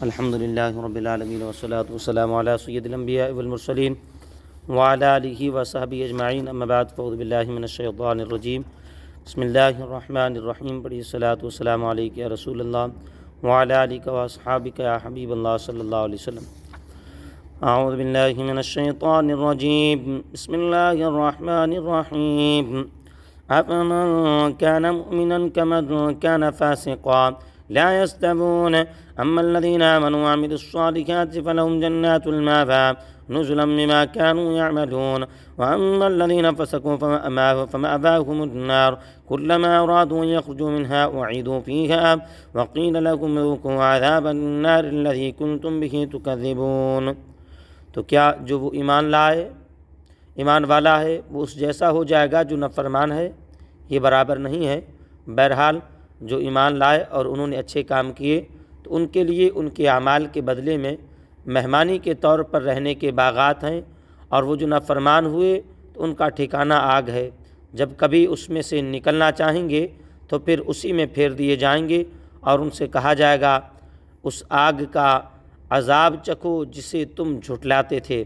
الحمد للہ رب العالمین والصلاة والسلام علی سید الانبیاء والمرسلین وعلی آلہ وصحبہ اجمعین، اما بعد فاعوذ باللہ من الشیطان الرجیم، بسم اللہ الرحمن الرحیم۔ بڑی الصلاة والسلام علیک یا رسول اللہ وعلی آلہ واصحابہ یا حبیب اللہ صلی اللہ علیہ وسلم۔ اعوذ باللہ من الشیطان الرجیم، بسم اللہ الرحمن الرحیم۔ افمن كان مؤمنا كمن كان فاسقا لا يستوون، اما الذين آمنوا وعملوا الصالحات فلهم جنات المأوى نزلا بما كانوا يعملون، واما الذين فسقوا فمأواهم النار كلما ارادوا ان يخرجوا منها اعيدوا فيها وقيل لهم ذوقوا عذاب النار الذي كنتم به تكذبون۔ تو کیا جو وہ ایمان والا ہے وہ اس جیسا ہو جائے گا جو نافرمان ہے؟ یہ برابر نہیں ہے۔ بہرحال جو ایمان لائے اور انہوں نے اچھے کام کیے تو ان کے لیے ان کے اعمال کے بدلے میں مہمانی کے طور پر رہنے کے باغات ہیں، اور وہ جو نافرمان ہوئے تو ان کا ٹھکانہ آگ ہے۔ جب کبھی اس میں سے نکلنا چاہیں گے تو پھر اسی میں پھیر دیے جائیں گے، اور ان سے کہا جائے گا اس آگ کا عذاب چکھو جسے تم جھٹلاتے تھے۔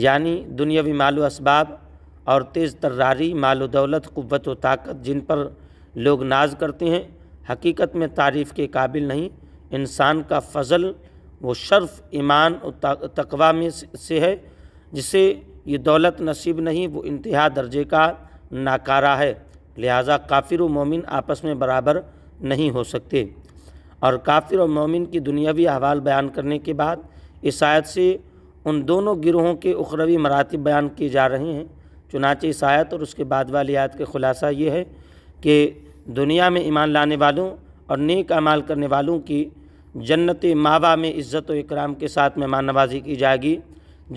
یعنی دنیاوی مال و اسباب اور تیز تراری، مال و دولت، قوت و طاقت جن پر لوگ ناز کرتے ہیں، حقیقت میں تعریف کے قابل نہیں۔ انسان کا فضل وہ شرف ایمان و تقوی میں سے ہے، جسے یہ دولت نصیب نہیں، وہ انتہا درجے کا ناکارہ ہے۔ لہٰذا کافر و مومن آپس میں برابر نہیں ہو سکتے۔ اور کافر اور مومن کی دنیاوی احوال بیان کرنے کے بعد اس آیت سے ان دونوں گروہوں کے اخروی مراتب بیان کیے جا رہے ہیں۔ چنانچہ اس آیت اور اس کے بعد والی آیت کا خلاصہ یہ ہے کہ دنیا میں ایمان لانے والوں اور نیک اعمال کرنے والوں کی جنت ماوا میں عزت و اکرام کے ساتھ مہمان نوازی کی جائے گی،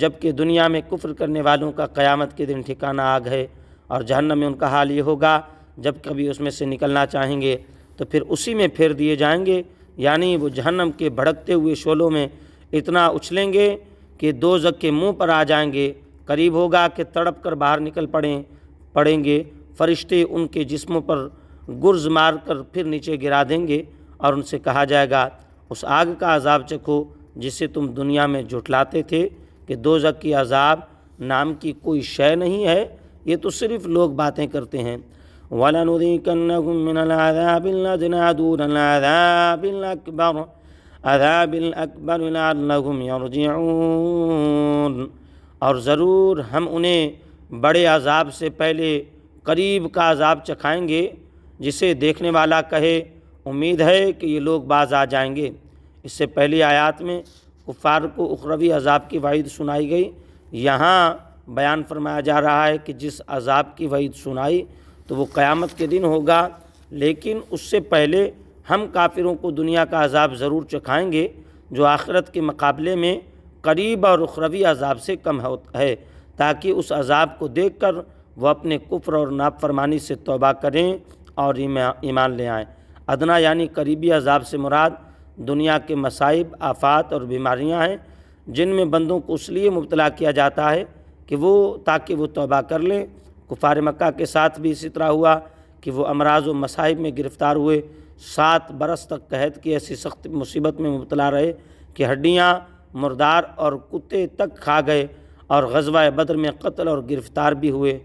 جبکہ دنیا میں کفر کرنے والوں کا قیامت کے دن ٹھکانہ آگ ہے، اور جہنم میں ان کا حال یہ ہوگا جب کبھی اس میں سے نکلنا چاہیں گے تو پھر اسی میں پھیر دیے جائیں گے۔ یعنی وہ جہنم کے بھڑکتے ہوئے شعلوں میں اتنا اچھلیں گے کہ دوزخ کے منہ پر آ جائیں گے، قریب ہوگا کہ تڑپ کر باہر نکل پڑیں گے۔ فرشتے ان کے جسموں پر گرز مار کر پھر نیچے گرا دیں گے، اور ان سے کہا جائے گا اس آگ کا عذاب چکھو جسے تم دنیا میں جھٹلاتے تھے کہ دوزخ کی عذاب نام کی کوئی شے نہیں ہے، یہ تو صرف لوگ باتیں کرتے ہیں۔ وَلَنُذِيقَنَّهُم مِّنَ الْعَذَابِ الْأَدْنَىٰ دُونَ الْعَذَابِ الْأَكْبَرِ لَعَلَّهُمْ يَرْجِعُونَ، اور ضرور ہم انہیں بڑے عذاب سے پہلے قریب کا عذاب چکھائیں گے، جسے دیکھنے والا کہے امید ہے کہ یہ لوگ باز آ جائیں گے۔ اس سے پہلی آیات میں کفار کو اخروی عذاب کی وعید سنائی گئی۔ یہاں بیان فرمایا جا رہا ہے کہ جس عذاب کی وعید سنائی تو وہ قیامت کے دن ہوگا، لیکن اس سے پہلے ہم کافروں کو دنیا کا عذاب ضرور چکھائیں گے، جو آخرت کے مقابلے میں قریب اور اخروی عذاب سے کم ہے، تاکہ اس عذاب کو دیکھ کر وہ اپنے کفر اور نافرمانی سے توبہ کریں اور ایمان لے آئیں۔ ادنا یعنی قریبی عذاب سے مراد دنیا کے مصائب، آفات اور بیماریاں ہیں، جن میں بندوں کو اس لیے مبتلا کیا جاتا ہے کہ تاکہ وہ توبہ کر لیں۔ کفار مکہ کے ساتھ بھی اسی طرح ہوا کہ وہ امراض و مصائب میں گرفتار ہوئے، 7 برس تک قحط کی ایسی سخت مصیبت میں مبتلا رہے کہ ہڈیاں مردار اور کتے تک کھا گئے، اور غزوہ بدر میں قتل اور گرفتار بھی ہوئے۔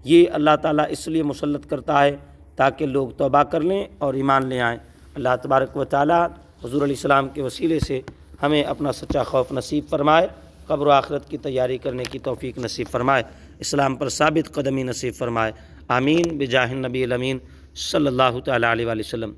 یہ اللہ تعالیٰ اس لیے مسلط کرتا ہے تاکہ لوگ توبہ کر لیں اور ایمان لے آئیں۔ اللہ تبارک و تعالیٰ حضور علیہ السلام کے وسیلے سے ہمیں اپنا سچا خوف نصیب فرمائے، قبر و آخرت کی تیاری کرنے کی توفیق نصیب فرمائے، اسلام پر ثابت قدمی نصیب فرمائے۔ آمین بجاہ النبی الامین صلی اللہ تعالیٰ علیہ وسلم۔